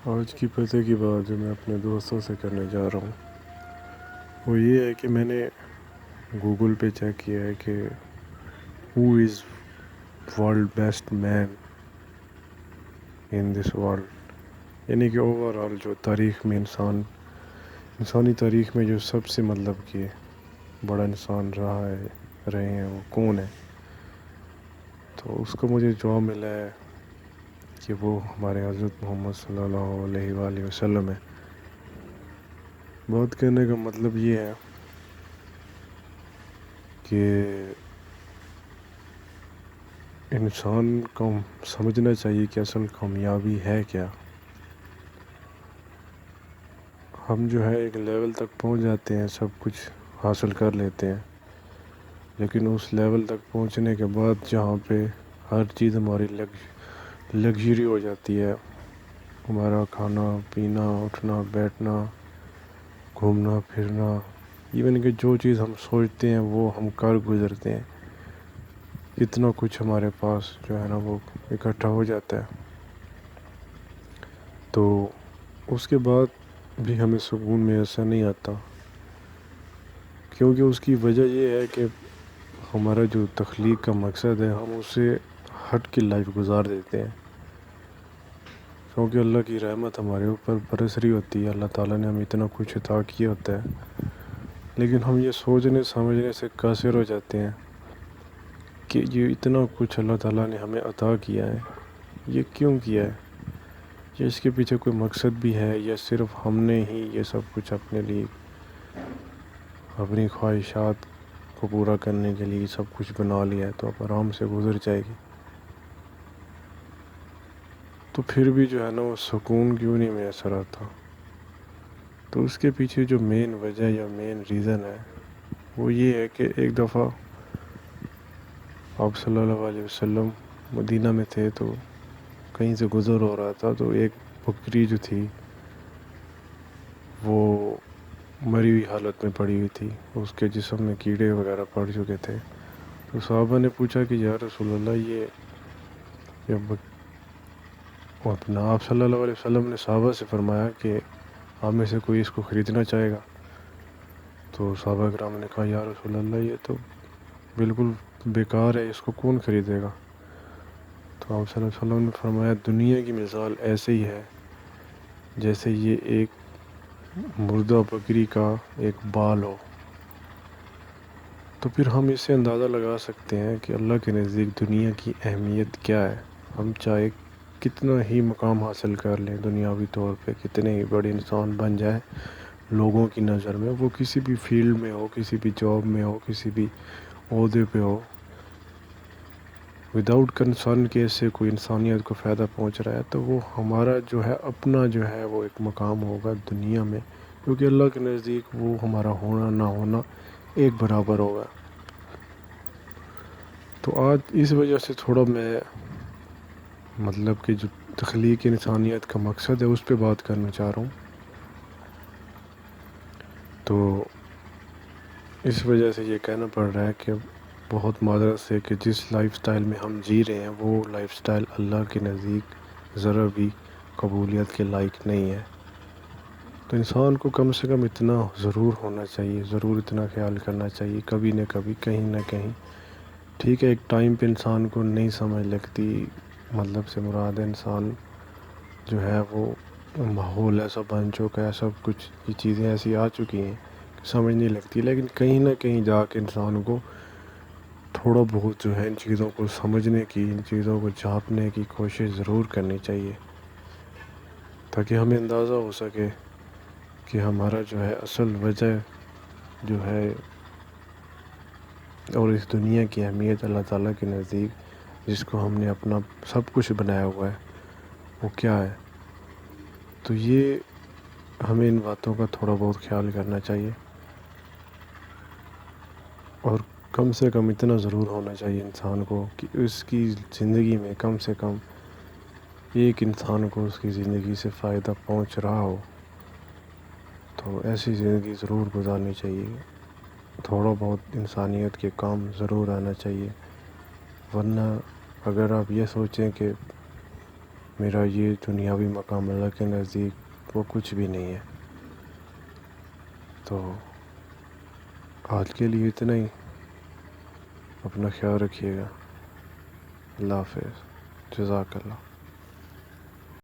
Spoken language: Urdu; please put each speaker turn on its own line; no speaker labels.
آج کی پتے کی بات جو میں اپنے دوستوں سے کرنے جا رہا ہوں وہ یہ ہے کہ میں نے گوگل پہ چیک کیا ہے کہ who is world best man in this world, یعنی کہ اوور آل جو تاریخ میں انسانی تاریخ میں جو سب سے کہ بڑا انسان رہے ہیں وہ کون ہے. تو اس کو مجھے جواب ملا ہے کہ وہ ہمارے حضرت محمد صلی اللہ علیہ وآلہ وسلم ہے. بات کرنے کا مطلب یہ ہے کہ انسان کو سمجھنا چاہیے کہ اصل کامیابی ہے کیا. ہم جو ہے ایک لیول تک پہنچ جاتے ہیں، سب کچھ حاصل کر لیتے ہیں، لیکن اس لیول تک پہنچنے کے بعد جہاں پہ ہر چیز ہماری لگژری ہو جاتی ہے، ہمارا کھانا پینا اٹھنا بیٹھنا گھومنا پھرنا، ایون کہ جو چیز ہم سوچتے ہیں وہ ہم کر گزرتے ہیں، اتنا کچھ ہمارے پاس جو ہے نا وہ اکٹھا ہو جاتا ہے، تو اس کے بعد بھی ہمیں سکون میں ایسا نہیں آتا، کیونکہ اس کی وجہ یہ ہے کہ ہمارا جو تخلیق کا مقصد ہے ہم اسے ہٹ کے لائف گزار دیتے ہیں. کیونکہ اللہ کی رحمت ہمارے اوپر برس رہی ہوتی ہے، اللہ تعالیٰ نے ہمیں اتنا کچھ عطا کیا ہوتا ہے، لیکن ہم یہ سوچنے سمجھنے سے قاصر ہو جاتے ہیں کہ یہ اتنا کچھ اللہ تعالیٰ نے ہمیں عطا کیا ہے، یہ کیوں کیا ہے، یا اس کے پیچھے کوئی مقصد بھی ہے، یا صرف ہم نے ہی یہ سب کچھ اپنے لیے اپنی خواہشات کو پورا کرنے کے لیے سب کچھ بنا لیا ہے تو اب آرام سے گزر جائے گی. تو پھر بھی جو ہے نا وہ سکون کیوں نہیں میسر آتا. تو اس کے پیچھے جو مین وجہ یا مین ریزن ہے وہ یہ ہے کہ ایک دفعہ آپ صلی اللہ علیہ وسلم مدینہ میں تھے، تو کہیں سے گزر ہو رہا تھا، تو ایک بکری جو تھی وہ مری ہوئی حالت میں پڑی ہوئی تھی، اس کے جسم میں کیڑے وغیرہ پڑ چکے تھے. تو صحابہ نے پوچھا کہ یا رسول اللہ اپنا آپ صلی اللہ علیہ وسلم نے صحابہ سے فرمایا کہ آپ میں سے کوئی اس کو خریدنا چاہے گا. تو صحابہ کرام نے کہا یا رسول اللہ یہ تو بالکل بیکار ہے، اس کو کون خریدے گا. تو آپ صلی اللہ علیہ وسلم نے فرمایا دنیا کی مثال ایسے ہی ہے جیسے یہ ایک مردہ بکری کا ایک بال ہو. تو پھر ہم اس سے اندازہ لگا سکتے ہیں کہ اللہ کے نزدیک دنیا کی اہمیت کیا ہے. ہم چاہے کتنا ہی مقام حاصل کر لیں دنیاوی طور پہ، کتنے ہی بڑے انسان بن جائے لوگوں کی نظر میں، وہ کسی بھی فیلڈ میں ہو، کسی بھی جاب میں ہو، کسی بھی عہدے پہ ہو، وداؤٹ کنسرن کہ اس سے کوئی انسانیت کو فائدہ پہنچ رہا ہے، تو وہ ہمارا جو ہے اپنا جو ہے وہ ایک مقام ہوگا دنیا میں، کیونکہ اللہ کے نزدیک وہ ہمارا ہونا نہ ہونا ایک برابر ہوگا. تو آج اس وجہ سے تھوڑا میں کہ جو تخلیق انسانیت کا مقصد ہے اس پہ بات کرنا چاہ رہا ہوں. تو اس وجہ سے یہ کہنا پڑ رہا ہے کہ بہت معذرت سے کہ جس لائف سٹائل میں ہم جی رہے ہیں وہ لائف سٹائل اللہ کے نزدیک ذرا بھی قبولیت کے لائق نہیں ہے. تو انسان کو کم سے کم اتنا ضرور ہونا چاہیے، ضرور اتنا خیال کرنا چاہیے کبھی نہ کبھی کہیں نہ کہیں. ٹھیک ہے ایک ٹائم پہ انسان کو نہیں سمجھ لگتی، سے مراد انسان جو ہے وہ ماحول ایسا بن چکا ہے، سب کچھ یہ چیزیں ایسی آ چکی ہیں کہ سمجھ نہیں لگتی، لیکن کہیں نہ کہیں جا کے انسان کو تھوڑا بہت جو ہے ان چیزوں کو سمجھنے کی، ان چیزوں کو جاننے کی کوشش ضرور کرنی چاہیے، تاکہ ہمیں اندازہ ہو سکے کہ ہمارا جو ہے اصل وجہ جو ہے اور اس دنیا کی اہمیت اللہ تعالیٰ کے نزدیک جس کو ہم نے اپنا سب کچھ بنایا ہوا ہے وہ کیا ہے. تو یہ ہمیں ان باتوں کا تھوڑا بہت خیال کرنا چاہیے، اور کم سے کم اتنا ضرور ہونا چاہیے انسان کو کہ اس کی زندگی میں کم سے کم ایک انسان کو اس کی زندگی سے فائدہ پہنچ رہا ہو. تو ایسی زندگی ضرور گزارنی چاہیے، تھوڑا بہت انسانیت کے کام ضرور آنا چاہیے. ورنہ اگر آپ یہ سوچیں کہ میرا یہ دنیاوی مقام اللہ کے نزدیک وہ کچھ بھی نہیں ہے۔ تو آج کے لیے اتنا ہی۔ اپنا خیال رکھیے گا۔ اللہ حافظ۔ جزاک اللہ۔